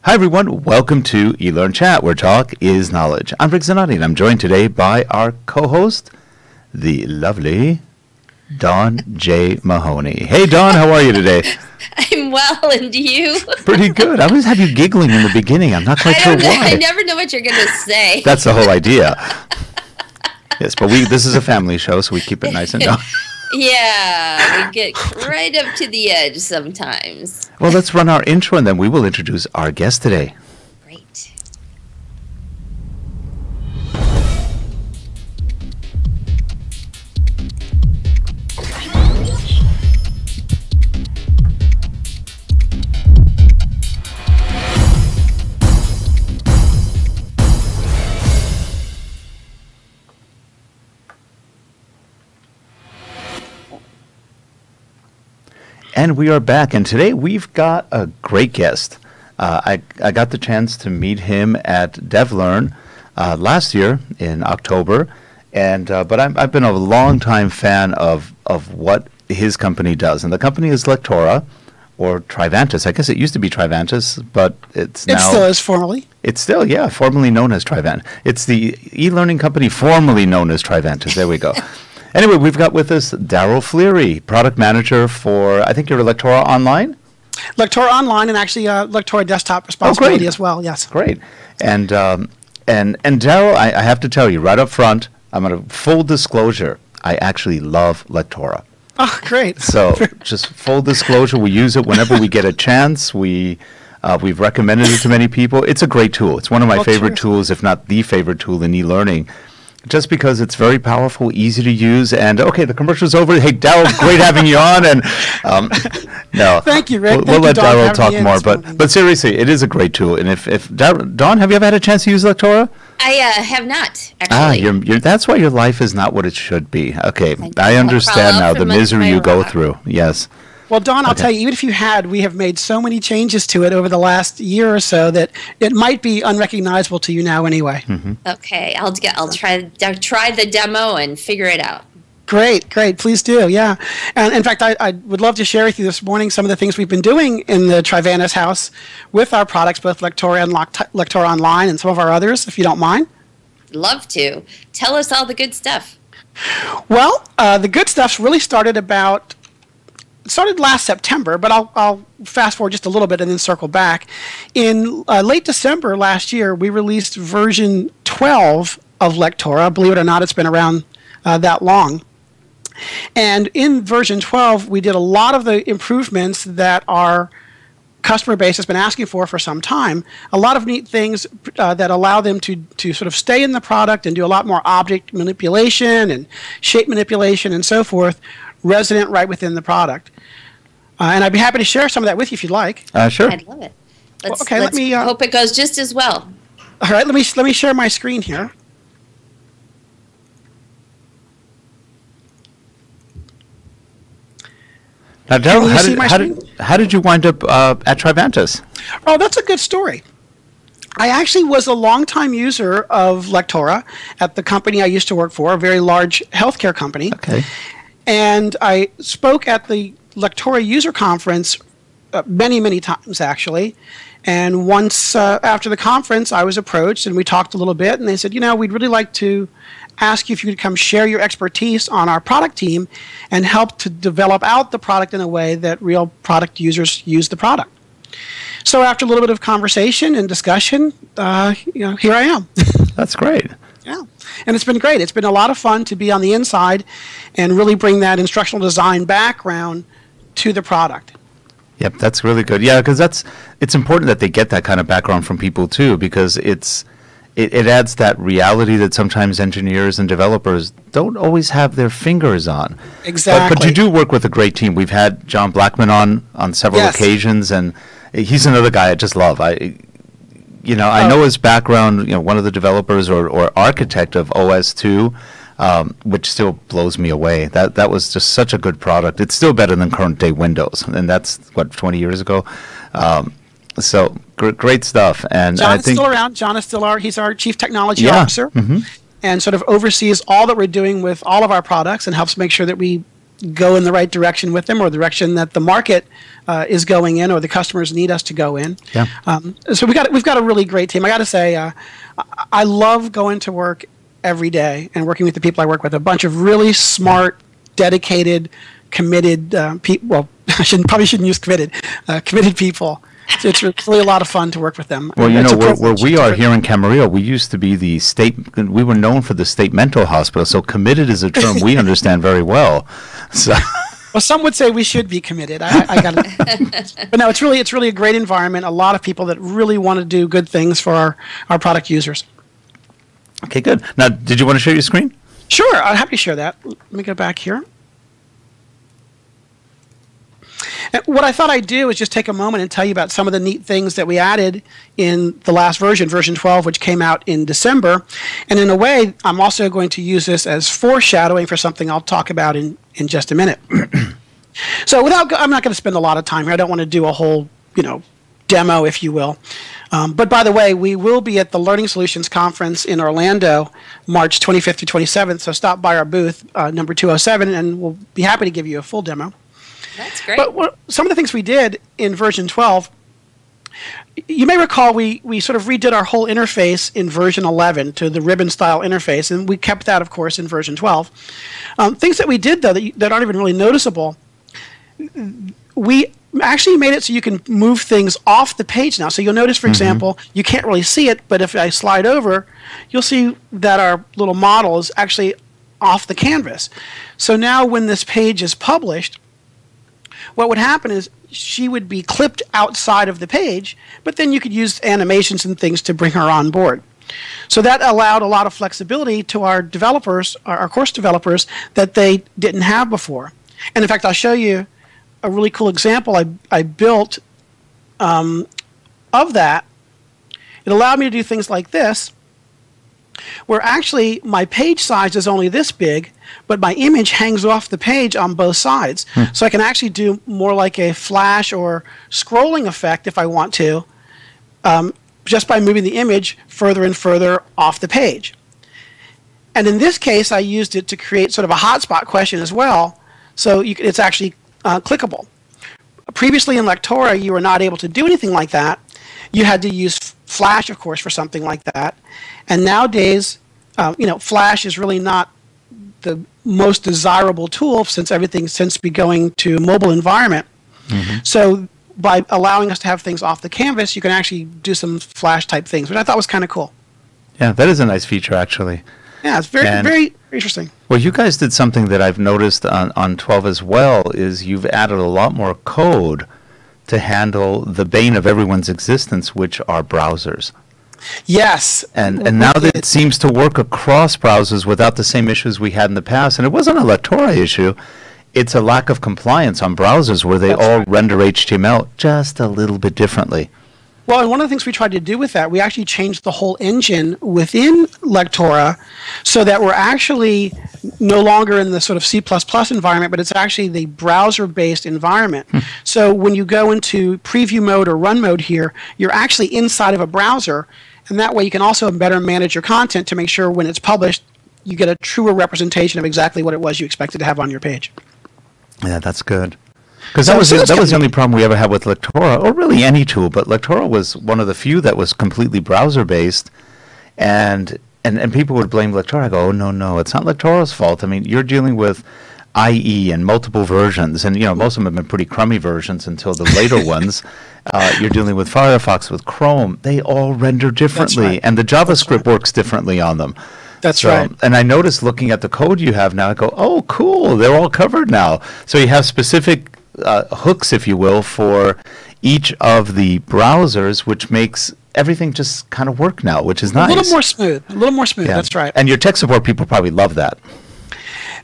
Hi everyone, welcome to eLearnChat, where talk is knowledge. I'm Rick Zanotti, and I'm joined today by our co-host, the lovely Dawn J. Mahoney. Hey Dawn, how are you today? I'm well, and you? Pretty good. I always have you giggling in the beginning. I'm not quite sure why. I never know what you're going to say. That's the whole idea. Yes, but this is a family show, so we keep it nice and down. Yeah, we get right up to the edge sometimes. Well, let's run our intro, and then we will introduce our guest today. Great. And we are back, and today we've got a great guest. I got the chance to meet him at DevLearn last year in October, but I've been a long-time fan of what his company does, and the company is Lectora, or Trivantis. I guess it used to be Trivantis, but it's now... It still is formally. It's still, yeah, formerly known as Trivantis. It's the e-learning company formerly known as Trivantis. There we go. Anyway, we've got with us Daryl Fleary, product manager for, I think you're Lectora On-line? Lectora On-line and actually Lectora Desktop responsibility as well, yes. Great. And Daryl, I have to tell you right up front, I'm going to full disclosure, I actually love Lectora. Oh, great. So just full disclosure, we use it whenever we get a chance. We've recommended it to many people. It's a great tool. It's one of my favorite tools, if not the favorite tool in e-learning. Just because it's very powerful, easy to use, and okay, the commercial's over. Hey, Daryl, great having you on, and no, thank you, Rick. We'll let Daryl talk more, but seriously, it is a great tool. And if Dawn, have you ever had a chance to use Lectora? I have not actually. That's why your life is not what it should be. Okay, I understand now the misery you go through. Yes. Well, Dawn, I'll tell you, even if you had, we have made so many changes to it over the last year or so that it might be unrecognizable to you now anyway. Mm-hmm. Okay, I'll try the demo and figure it out. Great, please do, yeah. And in fact, I would love to share with you this morning some of the things we've been doing in the Trivantis house with our products, both Lectora and Lectora On-line and some of our others, if you don't mind. Love to. Tell us all the good stuff. Well, the good stuff's really started last September, but I'll fast forward just a little bit and then circle back. In late December last year, we released version 12 of Lectora. Believe it or not, it's been around that long. And in version 12, we did a lot of the improvements that our customer base has been asking for some time. A lot of neat things that allow them to sort of stay in the product and do a lot more object manipulation and shape manipulation and so forth, resident right within the product. And I'd be happy to share some of that with you if you'd like. Sure. I'd love it. Let's let hope it goes just as well. All right, let me share my screen here. Now, Daryl, how did you wind up at Trivantis? Oh, that's a good story. I actually was a longtime user of Lectora at the company I used to work for, a very large healthcare company. Okay. And I spoke at the Lectora user conference many times, actually. And once after the conference, I was approached and we talked a little bit. And they said, we'd really like to ask you if you could come share your expertise on our product team and help to develop out the product in a way that real product users use the product. So after a little bit of conversation and discussion, here I am. That's great. Yeah, and it's been great. It's been a lot of fun to be on the inside and really bring that instructional design background to the product. Yep, that's really good. Yeah, because it's important that they get that kind of background from people too, because it adds that reality that sometimes engineers and developers don't always have their fingers on. Exactly. But you do work with a great team. We've had John Blackman on several occasions, and he's another guy I just love. I know his background, one of the developers or architect of OS2, which still blows me away. That was just such a good product. It's still better than current day Windows, and that's, 20 years ago? So great stuff. And John is still around. John is still he's our Chief Technology Officer, and sort of oversees all that we're doing with all of our products and helps make sure that we go in the right direction with them, or the direction that the market is going in, or the customers need us to go in. Yeah. So we've got a really great team. I got to say, I love going to work every day and working with the people I work with. A bunch of really smart, dedicated, committed people. Well, probably shouldn't use committed. Committed people. So it's really a lot of fun to work with them. Well, where we are here in Camarillo, we used to be the state. We were known for the state mental hospital. So committed is a term we understand very well. So. Well, some would say we should be committed. I got it. But no, it's really a great environment. A lot of people that really want to do good things for our product users. Okay, good. Now, did you want to share your screen? Sure, I'm happy to share that. Let me go back here. And what I thought I'd do is just take a moment and tell you about some of the neat things that we added in the last version, version 12, which came out in December. And in a way, I'm also going to use this as foreshadowing for something I'll talk about in just a minute. So I'm not going to spend a lot of time here. I don't want to do a whole, demo, if you will. But by the way, we will be at the Learning Solutions Conference in Orlando, March 25th to 27th. So stop by our booth, number 207, and we'll be happy to give you a full demo. That's great. But some of the things we did in version 12, you may recall we sort of redid our whole interface in version 11 to the ribbon-style interface, and we kept that, of course, in version 12. Things that we did, though, that aren't even really noticeable, we actually made it so you can move things off the page now. So you'll notice, for example, you can't really see it, but if I slide over, you'll see that our little model is actually off the canvas. So now when this page is published, what would happen is she would be clipped outside of the page, but then you could use animations and things to bring her on board. So that allowed a lot of flexibility to our developers, our course developers, that they didn't have before. And in fact, I'll show you a really cool example I built of that. It allowed me to do things like this, where actually my page size is only this big, but my image hangs off the page on both sides. So I can actually do more like a flash or scrolling effect if I want to, just by moving the image further and further off the page. And in this case, I used it to create sort of a hotspot question as well, so it's actually clickable. Previously in Lectora, you were not able to do anything like that. You had to use Flash, of course, for something like that. And nowadays, Flash is really not the most desirable tool since everything seems to be going to mobile environment. So by allowing us to have things off the canvas, you can actually do some Flash type things, which I thought was kind of cool. Yeah, that is a nice feature, actually. Yeah, it's very interesting. Well, you guys did something that I've noticed on 12 as well, is you've added a lot more code to handle the bane of everyone's existence, which are browsers. Yes. And now that it seems to work across browsers without the same issues we had in the past, and it wasn't a Lectora issue, it's a lack of compliance on browsers where they all render HTML just a little bit differently. Well, and one of the things we tried to do with that, we actually changed the whole engine within Lectora so that we're actually no longer in the sort of C++ environment, but it's actually the browser-based environment. So when you go into preview mode or run mode here, you're actually inside of a browser, and that way you can also better manage your content to make sure when it's published, you get a truer representation of exactly what it was you expected to have on your page. Yeah, that's good. Because that was the only problem we ever had with Lectora, or really any tool, but Lectora was one of the few that was completely browser-based, and people would blame Lectora. I go, oh, no, it's not Lectora's fault. I mean, you're dealing with IE and multiple versions, and most of them have been pretty crummy versions until the later ones. You're dealing with Firefox, with Chrome. They all render differently, and the JavaScript works differently on them. That's right. And I noticed looking at the code you have now, I go, oh, cool, they're all covered now. So you have specific hooks, if you will, for each of the browsers, which makes everything just kind of work now, which is nice. A little more smooth, Yeah. That's right. And your tech support people probably love that.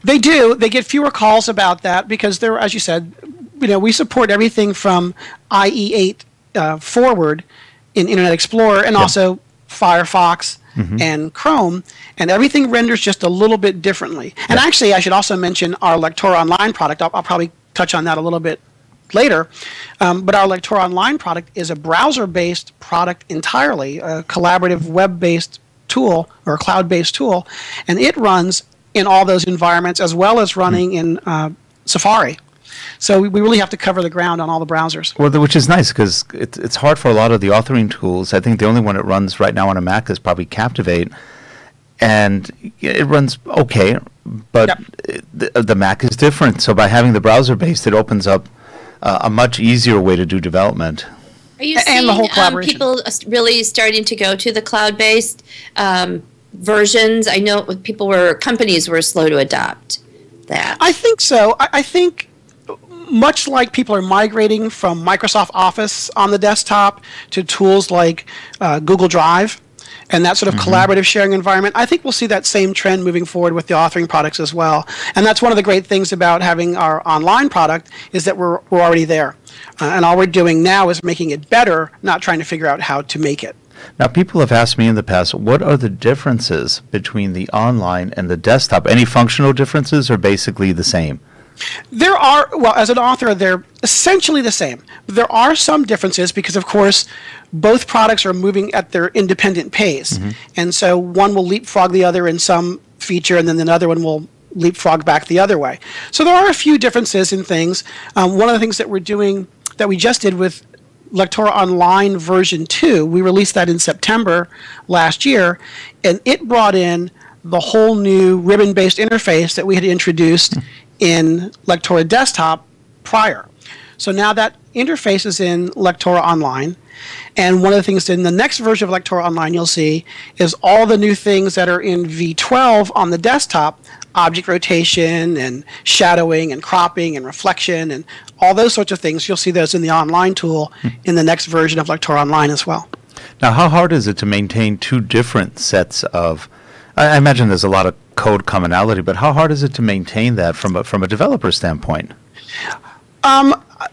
They do. They get fewer calls about that because they're, as you said, we support everything from IE8 forward in Internet Explorer and also Firefox and Chrome, and everything renders just a little bit differently. And actually, I should also mention our Lectora On-line product. I'll probably touch on that a little bit later. But our Lectora On-line product is a browser-based product entirely, a collaborative web-based tool or cloud-based tool, and it runs in all those environments as well as running in Safari. So we really have to cover the ground on all the browsers. Well, which is nice because it's hard for a lot of the authoring tools. I think the only one that runs right now on a Mac is probably Captivate, and it runs okay, but the Mac is different. So by having the browser-based, it opens up a much easier way to do development. Are you seeing the whole collaboration. People really starting to go to the cloud-based versions? I know companies were slow to adopt that. I think so. I think much like people are migrating from Microsoft Office on the desktop to tools like Google Drive and that sort of collaborative sharing environment, I think we'll see that same trend moving forward with the authoring products as well. And that's one of the great things about having our online product is that we're already there. And all we're doing now is making it better, not trying to figure out how to make it. Now, people have asked me in the past, what are the differences between the online and the desktop? Any functional differences or basically the same? There are, well, as an author, they're essentially the same. There are some differences because, of course, both products are moving at their independent pace. And so one will leapfrog the other in some feature, and then another one will leapfrog back the other way. So there are a few differences in things. One of the things that we're doing, that we just did with Lectora On-line version 2, we released that in September last year, and it brought in the whole new ribbon-based interface that we had introduced in Lectora Desktop prior. So now that interface is in Lectora On-line, and one of the things in the next version of Lectora On-line you'll see is all the new things that are in V12 on the desktop, object rotation and shadowing and cropping and reflection and all those sorts of things. You'll see those in the online tool in the next version of Lectora On-line as well. Now, how hard is it to maintain two different sets of, I imagine there's a lot of code commonality, but how hard is it to maintain that from a developer standpoint?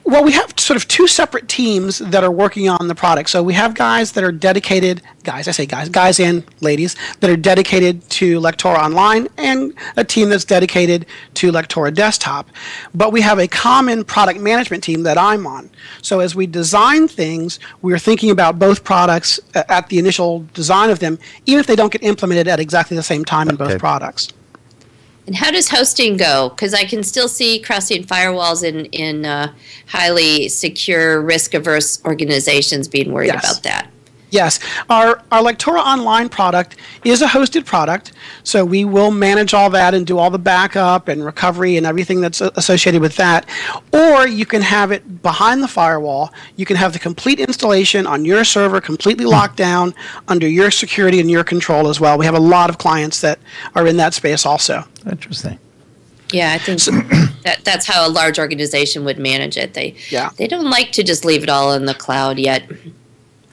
Well, we have sort of two separate teams that are working on the product. So we have guys that are dedicated, guys and ladies, that are dedicated to Lectora On-line and a team that's dedicated to Lectora Desktop. But we have a common product management team that I'm on. So as we design things, we're thinking about both products at the initial design of them, even if they don't get implemented at exactly the same time in both products. And how does hosting go? Because I can still see crossing firewalls in highly secure, risk-averse organizations being worried about that. Yes. Our Lectora On-line product is a hosted product, so we will manage all that and do all the backup and recovery and everything that's associated with that. Or you can have it behind the firewall. You can have the complete installation on your server, completely locked down, under your security and your control as well. We have a lot of clients that are in that space also. Interesting. Yeah, I think that's how a large organization would manage it. They don't like to just leave it all in the cloud yet.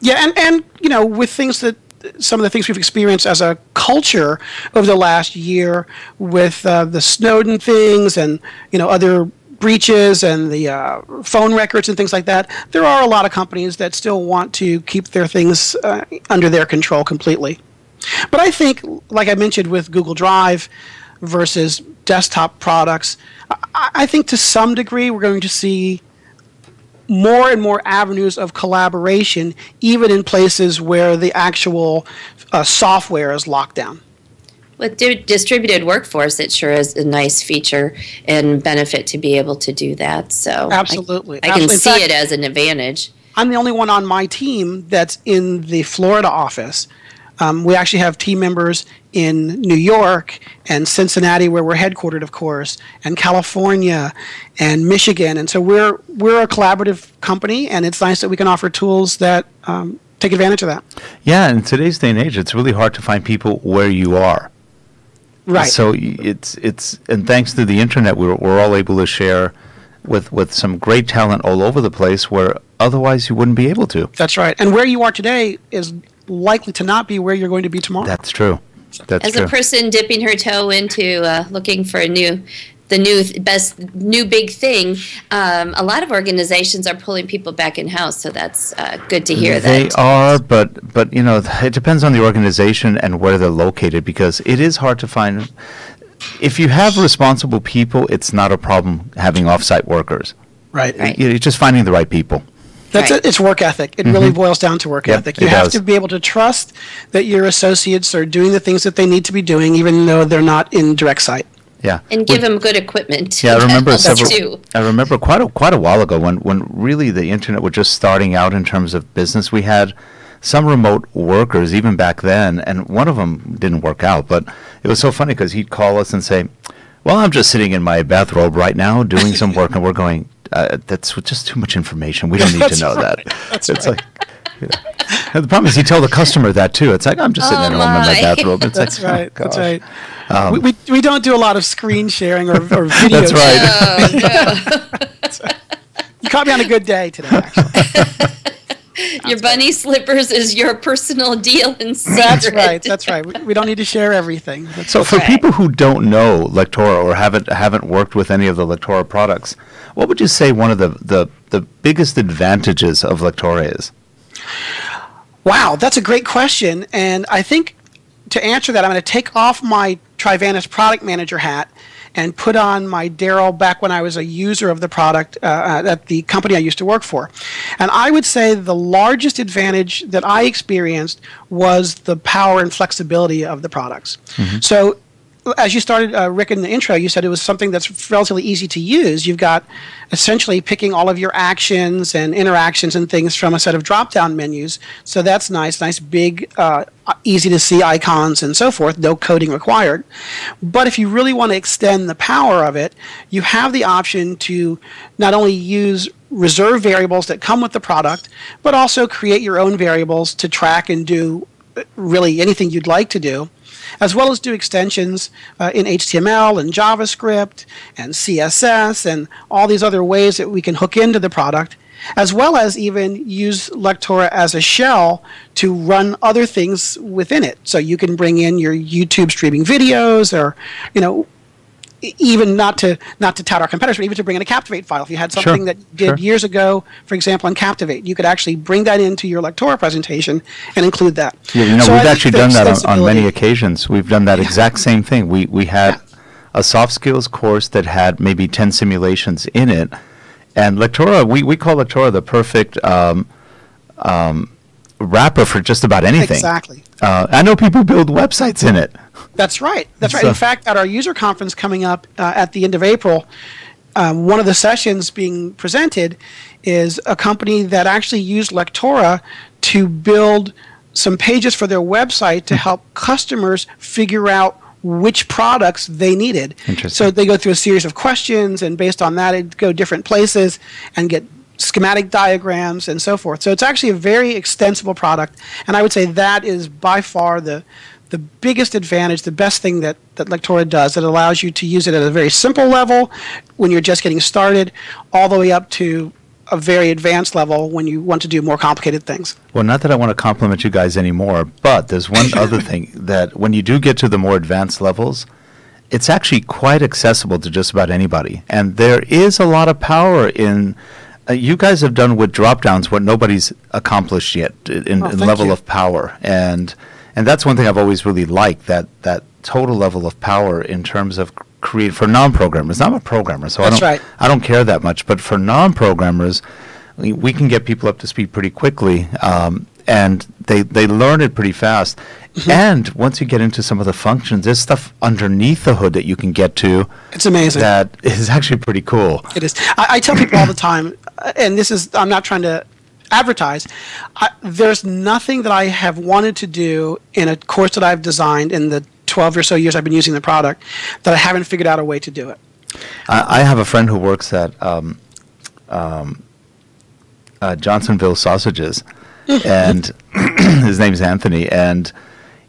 Yeah, and you know, with things that some of the things we've experienced as a culture over the last year with the Snowden things and other breaches and the phone records and things like that, there are a lot of companies that still want to keep their things under their control completely. But I think, like I mentioned with Google Drive versus desktop products, I think to some degree we're going to see more and more avenues of collaboration, even in places where the actual software is locked down. With distributed workforce, it sure is a nice feature and benefit to be able to do that. So absolutely, I can see it as an advantage. I'm the only one on my team that's in the Florida office. We actually have team members in New York and Cincinnati, where we're headquartered, of course, and California and Michigan. And so we're a collaborative company, and it's nice that we can offer tools that take advantage of that. Yeah, in today's day and age, it's really hard to find people where you are. Right. So it's and thanks to the internet, we're all able to share with some great talent all over the place where otherwise you wouldn't be able to. That's right. And where you are today is likely to not be where you're going to be tomorrow. That's true. That's true. As a person dipping her toe into looking for the new big thing, a lot of organizations are pulling people back in house. So that's good to hear. They are, but it depends on the organization and where they're located, because it is hard to find. If you have responsible people, it's not a problem having offsite workers. Right. You're just finding the right people. That's it. It's work ethic. It really boils down to work ethic. You have to be able to trust that your associates are doing the things that they need to be doing, even though they're not in direct site. Yeah. And give them good equipment. Yeah, I remember too. I remember quite a while ago when really the internet was just starting out in terms of business. We had some remote workers even back then, and one of them didn't work out. But it was so funny because he'd call us and say, "Well, I'm just sitting in my bathrobe right now doing some work," and we're going, "That's just too much information. We don't need to know that." That's it's right. like. And the problem is, you tell the customer that too. It's like, I'm just sitting at home in my bathrobe. It's That's like, right. oh, That's right. We don't do a lot of screen sharing or video. That's right. Oh, no. That's right. You caught me on a good day today, actually. Your bunny slippers is your personal deal in secret. That's right. That's right. We don't need to share everything. So for people who don't know Lectora or haven't worked with any of the Lectora products, what would you say one of the biggest advantages of Lectora is? Wow, that's a great question. And I think to answer that, I'm going to take off my Trivantage product manager hat and put on my Daryl back when I was a user of the product at the company I used to work for. And I would say the largest advantage that I experienced was the power and flexibility of the products. Mm-hmm. So as you started, Rick, in the intro, you said it was something that's relatively easy to use. You've got essentially picking all of your actions and interactions and things from a set of drop-down menus. So that's nice big, easy to see icons and so forth, no coding required. But if you really want to extend the power of it, you have the option to not only use reserve variables that come with the product, but also create your own variables to track and do really anything you'd like to do, as well as do extensions in HTML and JavaScript and CSS and all these other ways that we can hook into the product, as well as even use Lectora as a shell to run other things within it. So you can bring in your YouTube streaming videos, or even not to tout our competitors, but even to bring in a Captivate file. If you had something that you did years ago, for example, on Captivate, you could actually bring that into your Lectora presentation and include that. Yeah, so we've actually done that on many occasions. We've done that exact same thing. We had a soft skills course that had maybe 10 simulations in it, and Lectora, we call Lectora the perfect wrapper for just about anything. Exactly. I know people build websites in it. That's right. That's right. In fact, at our user conference coming up at the end of April, one of the sessions being presented is a company that actually used Lectora to build some pages for their website to help customers figure out which products they needed. So they go through a series of questions, and based on that, it'd go different places and get schematic diagrams and so forth. So it's actually a very extensible product, and I would say that is by far the biggest advantage, the best thing that Lectora does. It allows you to use it at a very simple level when you're just getting started, all the way up to a very advanced level when you want to do more complicated things. Well, not that I want to compliment you guys anymore, but there's one other thing, that when you do get to the more advanced levels, it's actually quite accessible to just about anybody. And there is a lot of power in you guys have done with drop-downs what nobody's accomplished yet in level of power. And that's one thing I've always really liked, that total level of power in terms of create for non-programmers. I'm a programmer, so I don't care that much. But for non-programmers, we can get people up to speed pretty quickly, and they learn it pretty fast. Mm-hmm. And once you get into some of the functions, there's stuff underneath the hood that you can get to. It's amazing. That is actually pretty cool. It is. I tell people all the time, and this is, I'm not trying to advertise, there's nothing that I have wanted to do in a course that I've designed in the 12 or so years I've been using the product that I haven't figured out a way to do it. I have a friend who works at Johnsonville Sausages, and his name's Anthony, and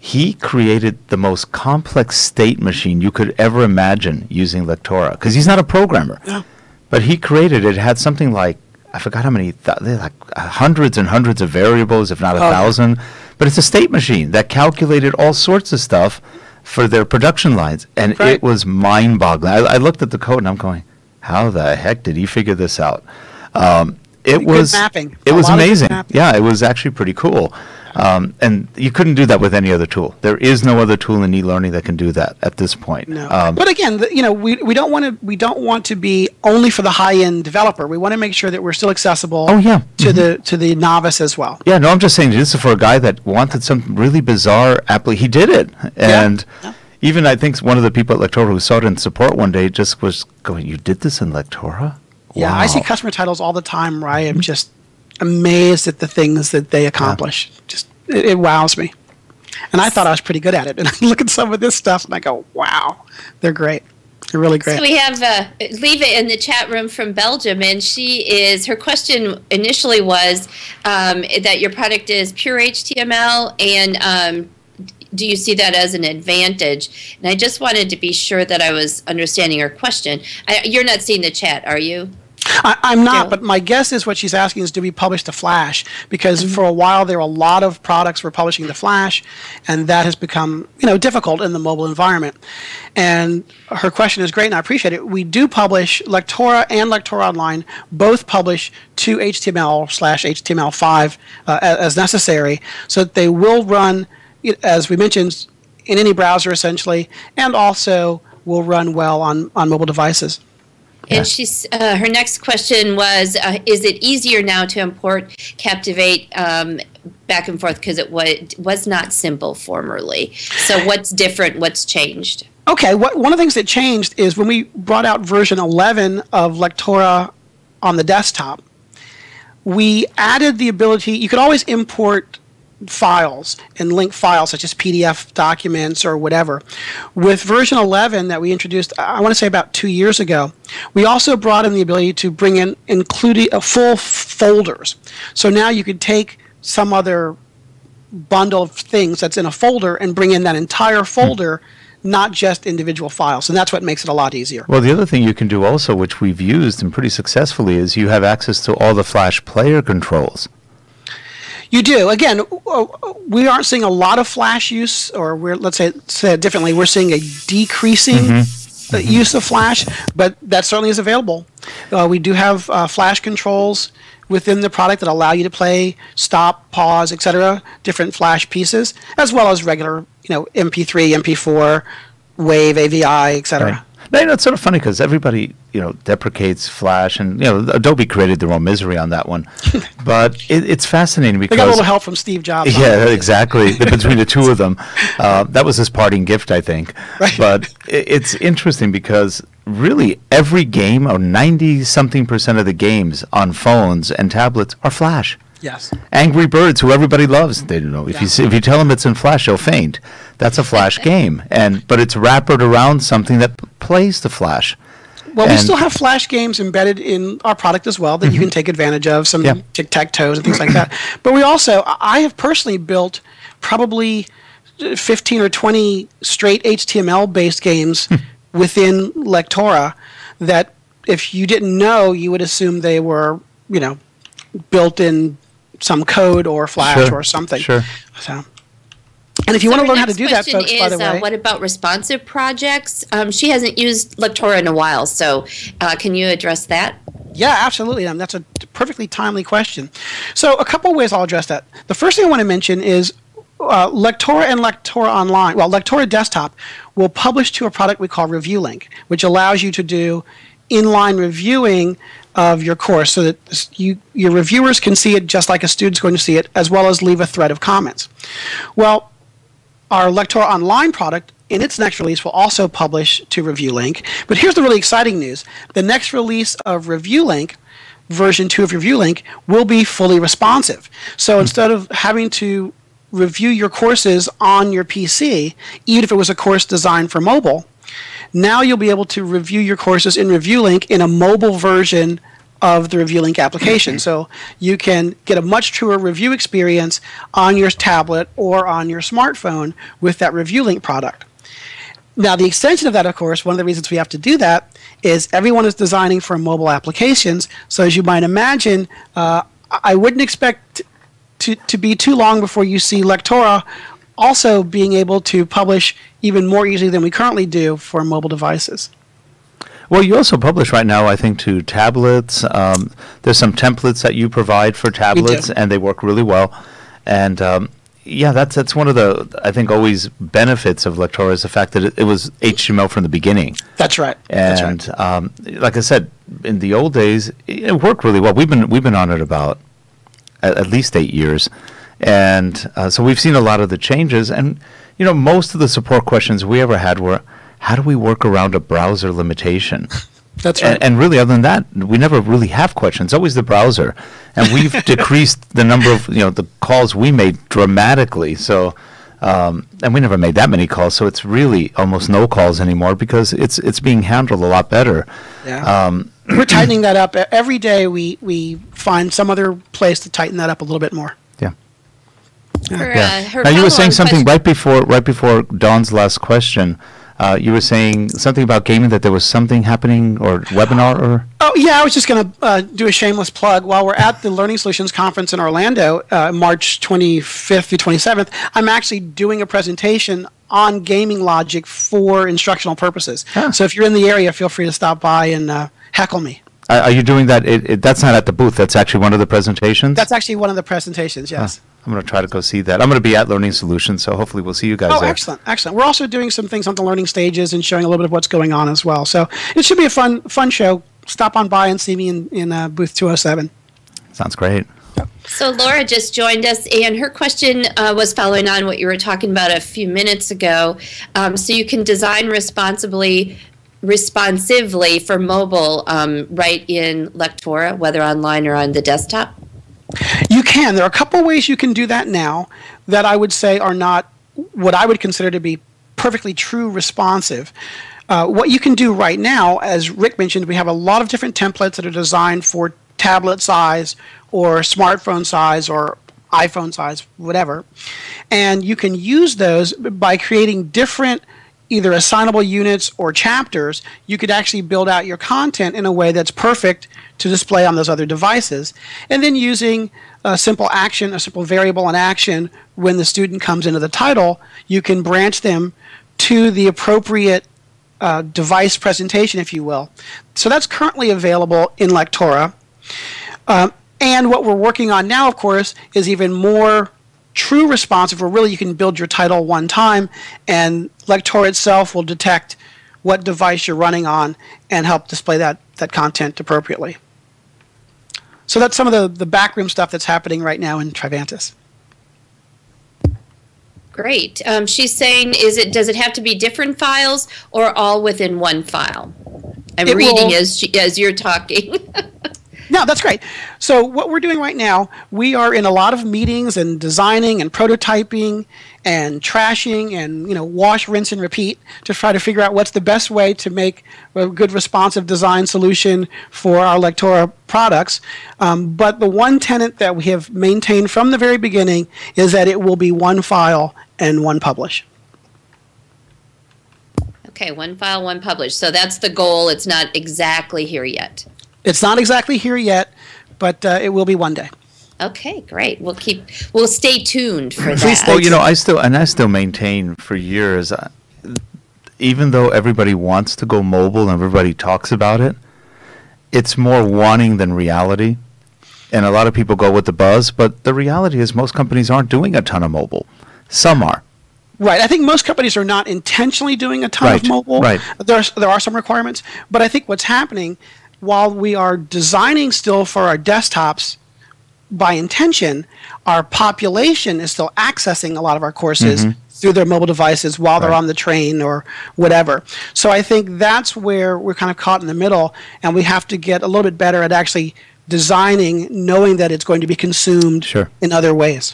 he created the most complex state machine you could ever imagine using Lectora, because he's not a programmer. Yeah. But he created it. It had something like, I forgot how many, like hundreds and hundreds of variables, if not 1,000. But it's a state machine that calculated all sorts of stuff for their production lines. And it was mind-boggling. I looked at the code and I'm going, how the heck did he figure this out? It was mapping. It was amazing. Yeah, it was actually pretty cool. And you couldn't do that with any other tool. There is no other tool in e-learning that can do that at this point. No. But again, we don't want to be only for the high-end developer. We want to make sure that we're still accessible to the novice as well. Yeah, no, I'm just saying this is for a guy that wanted some really bizarre application. He did it, and even I think one of the people at Lectora who saw it in support one day just was going, "You did this in Lectora?" Yeah, Wow. I see customer titles all the time where I am just amazed at the things that they accomplish. Just it wows me. And I thought I was pretty good at it. And I look at some of this stuff and I go, wow, they're great. They're really great. So we have Leva in the chat room from Belgium, and her question initially was that your product is pure HTML, and do you see that as an advantage? And I just wanted to be sure that I was understanding her question. You're not seeing the chat, are you? I'm not, but my guess is what she's asking is, do we publish to Flash? Because for a while there were a lot of products were publishing to Flash, and that has become difficult in the mobile environment. And her question is great, and I appreciate it. We do publish Lectora and Lectora Online, both publish to HTML/HTML5 as necessary, so that they will run, as we mentioned, in any browser essentially, and also will run well on mobile devices. And she's her next question was, is it easier now to import Captivate back and forth, because it was not simple formerly? So what's different? What's changed? Okay, one of the things that changed is when we brought out version 11 of Lectora on the desktop, we added the ability, you could always import files and link files such as PDF documents or whatever. With version 11 that we introduced, I want to say about 2 years ago, we also brought in the ability to bring in including full folders. So now you could take some other bundle of things that's in a folder and bring in that entire folder, not just individual files. And that's what makes it a lot easier. Well, the other thing you can do also, which we've used and pretty successfully, is you have access to all the Flash player controls. You do. Again, we aren't seeing a lot of Flash use, or let's say it differently, we're seeing a decreasing use of Flash, but that certainly is available. We do have Flash controls within the product that allow you to play, stop, pause, etc., different Flash pieces, as well as regular, MP3, MP4, WAV, AVI, etc. Right. Now, it's sort of funny because everybody, deprecates Flash, and Adobe created their own misery on that one. But it's fascinating because they got a little help from Steve Jobs. Yeah, exactly. Between the two of them, that was his parting gift, I think. Right. But it's interesting because really every game, or 90-something% of the games on phones and tablets, are Flash. Yes. Angry Birds, who everybody loves, they don't know. If you tell them it's in Flash, they'll faint. That's a Flash game, but it's wrapped around something that plays the Flash. Well, we still have Flash games embedded in our product as well that you can take advantage of, some tic-tac-toes and things like that. But I have personally built probably 15 or 20 straight HTML-based games within Lectora that if you didn't know, you would assume they were, built in some code or Flash or something. Sure. So, and if you want to learn how to do that, folks, by the way. What about responsive projects? She hasn't used Lectora in a while, so can you address that? Yeah, absolutely. That's a perfectly timely question. So a couple of ways I'll address that. The first thing I want to mention is Lectora and Lectora Online, Lectora Desktop will publish to a product we call ReviewLink, which allows you to do inline reviewing of your course so that your reviewers can see it just like a student's going to see it, as well as leave a thread of comments. Well, our Lectora Online product, in its next release, will also publish to ReviewLink. But here's the really exciting news. The next release of ReviewLink, version 2 of ReviewLink, will be fully responsive. So instead of having to review your courses on your PC, even if it was a course designed for mobile, now you'll be able to review your courses in ReviewLink in a mobile version of the ReviewLink application. So you can get a much truer review experience on your tablet or on your smartphone with that ReviewLink product. Now, the extension of that, of course, one of the reasons we have to do that is everyone is designing for mobile applications. So as you might imagine, I wouldn't expect to be too long before you see Lectora also being able to publish even more easily than we currently do for mobile devices. Well, you also publish right now, I think, to tablets. There's some templates that you provide for tablets, and they work really well. And that's one of the, I think, always benefits of Lectora is the fact that it was HTML from the beginning. That's right. And like I said, in the old days, it worked really well. We've been on it about at least 8 years. And so we've seen a lot of the changes. And, most of the support questions we ever had were, how do we work around a browser limitation? That's right. And really, other than that, we never really have questions. It's always the browser. And we've decreased the number of, the calls we made dramatically. So, and we never made that many calls. So it's really almost no calls anymore because it's being handled a lot better. Yeah. We're tightening that up. Every day we find some other place to tighten that up a little bit more. Yeah. Her now, you were saying something right before Dawn's last question. You were saying something about gaming, that there was something happening or webinar or? Oh, yeah, I was just going to do a shameless plug. While we're at the Learning Solutions Conference in Orlando, March 25th through 27th, I'm actually doing a presentation on gaming logic for instructional purposes. Huh. So if you're in the area, feel free to stop by and heckle me. Are you doing that? That's not at the booth. That's actually one of the presentations? That's actually one of the presentations, yes. Huh. I'm going to try to go see that. I'm going to be at Learning Solutions, so hopefully we'll see you guys there. Excellent, excellent. We're also doing some things on the learning stages and showing a little bit of what's going on as well. So it should be a fun show. Stop on by and see me in booth 207. Sounds great. So Laura just joined us, and her question was following on what you were talking about a few minutes ago. So you can design responsively for mobile right in Lectora, whether online or on the desktop? You can. There are a couple ways you can do that now that I would say are not what I would consider to be perfectly true responsive. What you can do right now, as Rick mentioned, we have a lot of different templates that are designed for tablet size or smartphone size or iPhone size, whatever. And you can use those by creating different either assignable units or chapters. You could actually build out your content in a way that's perfect to display on those other devices. And then using a simple action, a simple variable in action, when the student comes into the title, you can branch them to the appropriate device presentation, if you will. So that's currently available in Lectora. And what we're working on now, of course, is even more true responsive, where really you can build your title one time and Lectora itself will detect what device you're running on and help display that content appropriately. So that's some of the backroom stuff that's happening right now in Trivantis. Great. She's saying, does it have to be different files or all within one file? I'm reading as you're talking. No, that's great. So what we're doing right now, we are in a lot of meetings and designing and prototyping and trashing and wash, rinse, and repeat to try to figure out what's the best way to make a good responsive design solution for our Lectora products. But the one tenet that we have maintained from the very beginning is that it will be one file and one publish. Okay, one file, one publish. So that's the goal. It's not exactly here yet. It's not exactly here yet, but it will be one day. Okay, great. We'll stay tuned for that. Well, I still maintain for years, even though everybody wants to go mobile and everybody talks about it, it's more wanting than reality. And a lot of people go with the buzz, but the reality is most companies aren't doing a ton of mobile. Some are. Right. I think most companies are not intentionally doing a ton of mobile. Right. There are some requirements, but I think what's happening, while we are designing still for our desktops by intention, our population is still accessing a lot of our courses through their mobile devices while they're on the train or whatever. So I think that's where we're kind of caught in the middle, and we have to get a little bit better at actually designing, knowing that it's going to be consumed in other ways.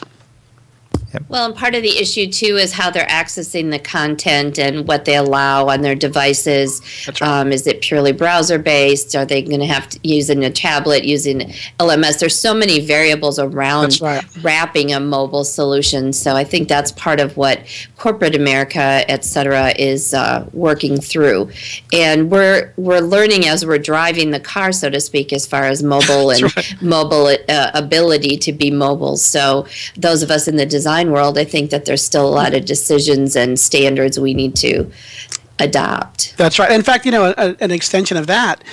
Yep. Well, and part of the issue, too, is how they're accessing the content and what they allow on their devices. That's right. Is it purely browser-based? Are they going to have to use a tablet, using LMS? There's so many variables around wrapping a mobile solution. So I think that's part of what corporate America, et cetera, is working through. And we're learning as we're driving the car, so to speak, as far as mobile and mobile ability to be mobile. So those of us in the design world, I think that there's still a lot of decisions and standards we need to adopt. That's right. In fact, an extension of that,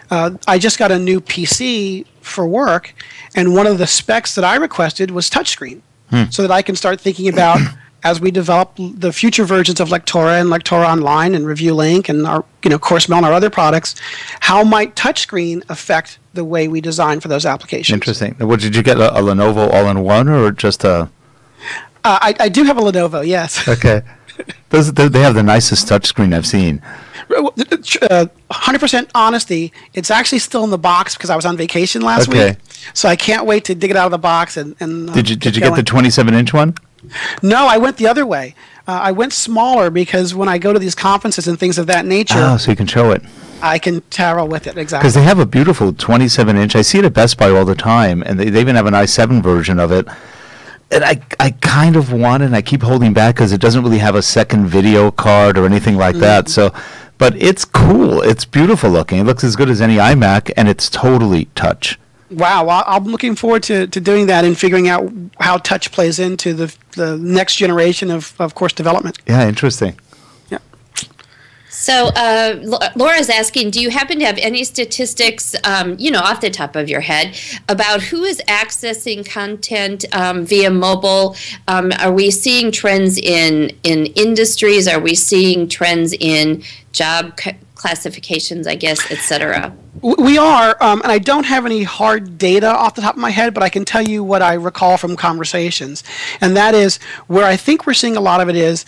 I just got a new PC for work, and one of the specs that I requested was touchscreen, so that I can start thinking about, as we develop the future versions of Lectora and Lectora On-line and ReviewLink and our CourseMail and our other products, how might touchscreen affect the way we design for those applications? Interesting. What, did you get a Lenovo all-in-one or just a... I do have a Lenovo, yes. Okay. They have the nicest touchscreen I've seen. 100% honesty, it's actually still in the box because I was on vacation last week. So I can't wait to dig it out of the box. Did you get the 27-inch one? No, I went the other way. I went smaller because when I go to these conferences and things of that nature... Oh, so you can show it. I can travel with it, exactly. Because they have a beautiful 27-inch. I see it at Best Buy all the time, and they even have an i7 version of it. And I kind of want it, and I keep holding back because it doesn't really have a second video card or anything like that. So, but it's cool. It's beautiful looking. It looks as good as any iMac, and it's totally touch. Wow, well, I'm looking forward to doing that and figuring out how touch plays into the next generation of course development. Yeah, interesting. Yeah. So Laura's asking, do you happen to have any statistics, off the top of your head, about who is accessing content via mobile? Are we seeing trends in industries? Are we seeing trends in job classifications, I guess, et cetera? We are, and I don't have any hard data off the top of my head, but I can tell you what I recall from conversations. And that is where I think we're seeing a lot of it is,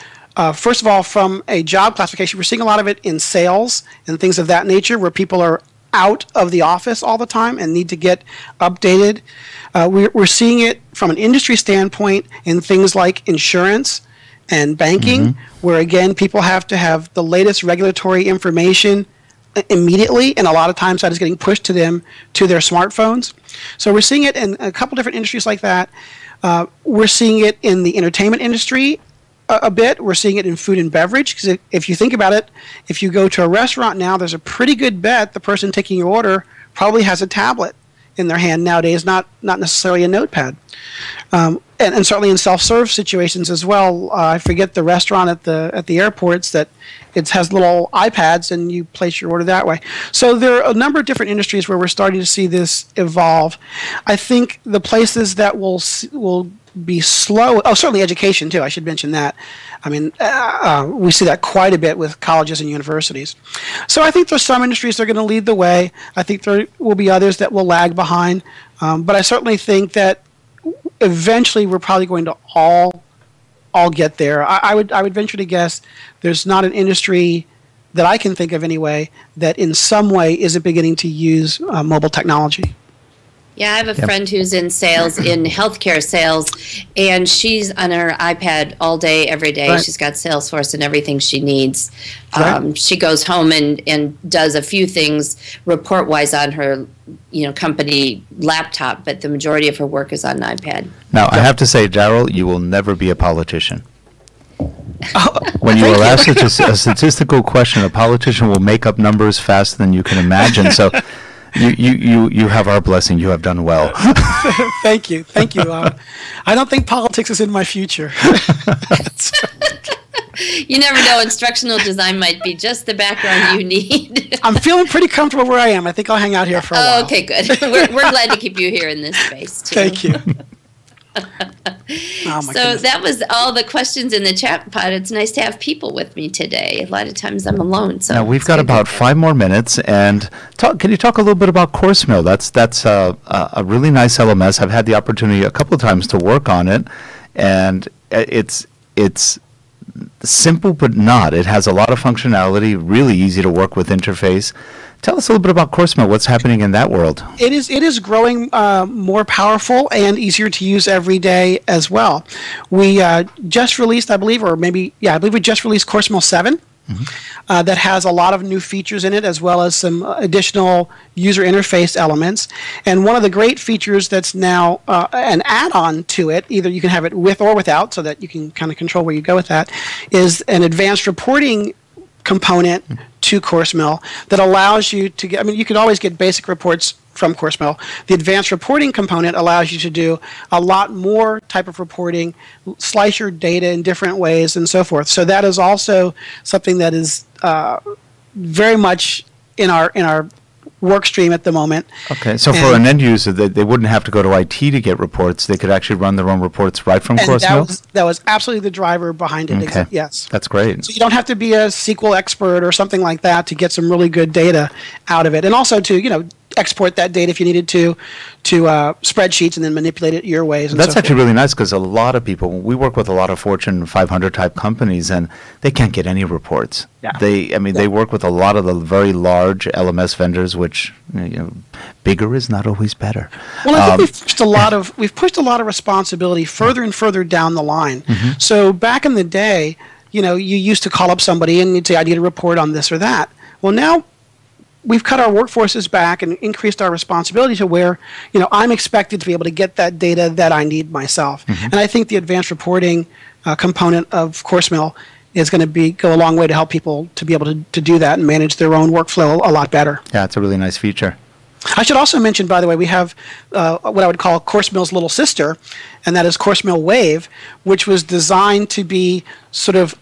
first of all, from a job classification, we're seeing a lot of it in sales and things of that nature where people are out of the office all the time and need to get updated. We're seeing it from an industry standpoint in things like insurance and banking, where again, people have to have the latest regulatory information immediately, and a lot of times that is getting pushed to them to their smartphones. So we're seeing it in a couple different industries like that. We're seeing it in the entertainment industry a bit. We're seeing it in food and beverage, because if you think about it, if you go to a restaurant now, there's a pretty good bet the person taking your order probably has a tablet in their hand nowadays, not necessarily a notepad. And certainly in self-serve situations as well. I forget the restaurant at the airports that it has little iPads and you place your order that way. So there are a number of different industries where we're starting to see this evolve. I think the places that will be slow. Oh, certainly education too. I should mention that. I mean, we see that quite a bit with colleges and universities. So I think there's some industries that are going to lead the way. I think there will be others that will lag behind. But I certainly think that eventually we're probably going to all get there. I would venture to guess there's not an industry that I can think of anyway that in some way isn't beginning to use mobile technology. Yeah, I have a friend who's in sales, in healthcare sales, and she's on her iPad all day, every day. Right. She's got Salesforce and everything she needs. Right. She goes home and does a few things report-wise on her, company laptop, but the majority of her work is on an iPad. Now, I have to say, Daryl, you will never be a politician. When you are asked a statistical question, a politician will make up numbers faster than you can imagine. So. You have our blessing. You have done well. Thank you. I don't think politics is in my future. You never know. Instructional design might be just the background you need. I'm feeling pretty comfortable where I am. I think I'll hang out here for a while. Okay, good. We're glad to keep you here in this space, too. Thank you. So that was all the questions in the chat pod. It's nice to have people with me today. A lot of times I'm alone. So now we've got about 5 more minutes, and can you talk a little bit about CourseMill? That's a really nice LMS. I've had the opportunity a couple of times to work on it, and it's simple but not. It has a lot of functionality, really easy to work with interface. Tell us a little bit about CourseMill. What's happening in that world? It is growing more powerful and easier to use every day as well. We just released, I believe we just released CourseMill 7. That has a lot of new features in it, as well as some additional user interface elements. And one of the great features that's now an add-on to it, either you can have it with or without, so that you can kind of control where you go with that, is an advanced reporting component to CourseMill that allows you to get, you could always get basic reports from CourseMill. The advanced reporting component allows you to do a lot more type of reporting, slice your data in different ways, and so forth. So that is also something that is very much in our work stream at the moment. Okay, so for an end user, they wouldn't have to go to IT to get reports. They could actually run their own reports right from CourseMill? That was absolutely the driver behind it. Okay. Yes. That's great. So you don't have to be a SQL expert or something like that to get some really good data out of it. And also to, export that data if you needed to spreadsheets and then manipulate it your ways. And that's actually really nice because a lot of people, we work with a lot of Fortune 500 type companies, and they can't get any reports. Yeah. They work with a lot of the very large LMS vendors, which bigger is not always better. Well, I think we've pushed a lot of responsibility further and further down the line. So back in the day, you used to call up somebody and you'd say, I need a report on this or that. Well, now we've cut our workforces back and increased our responsibility to where, I'm expected to be able to get that data that I need myself. And I think the advanced reporting component of CourseMill is going to go a long way to help people to be able to do that and manage their own workflow a lot better. Yeah, it's a really nice feature. I should also mention, by the way, we have what I would call CourseMill's little sister, and that is CourseMill Wave, which was designed to be sort of,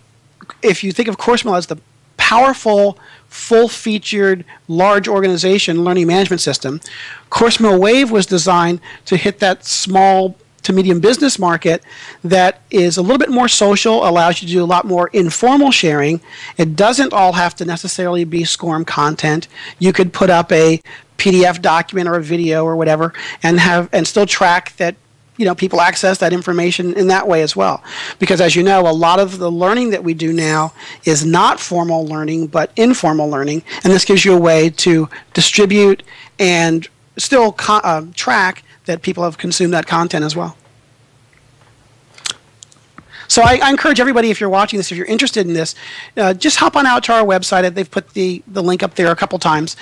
if you think of CourseMill as the powerful, full-featured, large organization learning management system, CourseMill Wave was designed to hit that small to medium business market that is a little bit more social, allows you to do a lot more informal sharing. It doesn't all have to necessarily be SCORM content. You could put up a PDF document or a video or whatever and still track that people access that information in that way as well. Because as you know, a lot of the learning that we do now is not formal learning, but informal learning. And this gives you a way to distribute and still track that people have consumed that content as well. So I encourage everybody, if you're watching this, if you're interested in this, just hop on out to our website. They've put the link up there a couple times.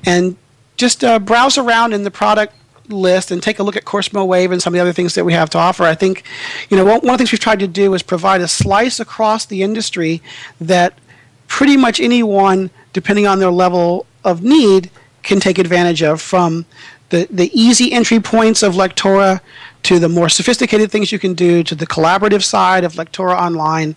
And just browse around in the product list and take a look at CourseMill Wave and some of the other things that we have to offer. I think, one of the things we've tried to do is provide a slice across the industry that pretty much anyone, depending on their level of need, can take advantage of, from the easy entry points of Lectora to the more sophisticated things you can do, to the collaborative side of Lectora Online,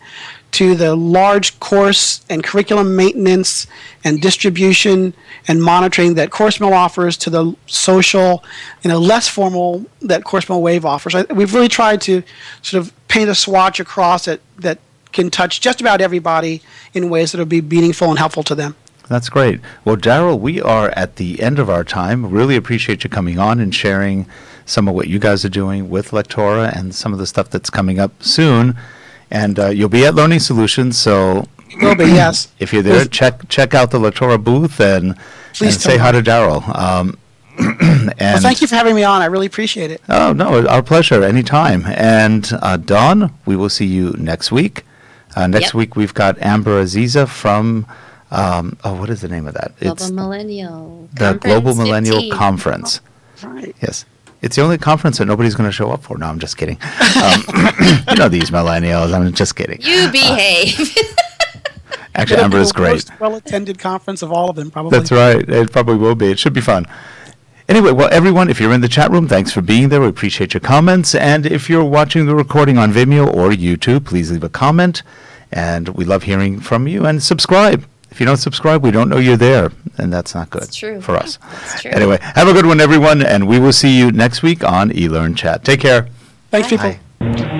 to the large course and curriculum maintenance and distribution and monitoring that CourseMill offers, to the social, less formal that CourseMill Wave offers. We've really tried to sort of paint a swatch across it that can touch just about everybody in ways that will be meaningful and helpful to them. That's great. Well, Daryl, we are at the end of our time. Really appreciate you coming on and sharing some of what you guys are doing with Lectora and some of the stuff that's coming up soon. And you'll be at Learning Solutions, so will be, yes. If you're there, check out the Lectora booth and say hi to Daryl. Well, thank you for having me on. I really appreciate it. Oh, no, our pleasure. Anytime. And Dawn, we will see you next week. Next week we've got Amber Aziza from, what is the name of that? Global Millennial The Global Millennial Conference. Right. Yes. It's the only conference that nobody's going to show up for. No, I'm just kidding. These millennials. I'm just kidding. You behave. Actually, Amber is great. Most well-attended conference of all of them, probably. That's right. It probably will be. It should be fun. Anyway, well, everyone, if you're in the chat room, thanks for being there. We appreciate your comments. And if you're watching the recording on Vimeo or YouTube, please leave a comment. And we love hearing from you. And subscribe. If you don't subscribe, we don't know you're there, and that's not good for us. That's true. Anyway, have a good one, everyone, and we will see you next week on eLearnChat. Take care. Thanks, people. Bye.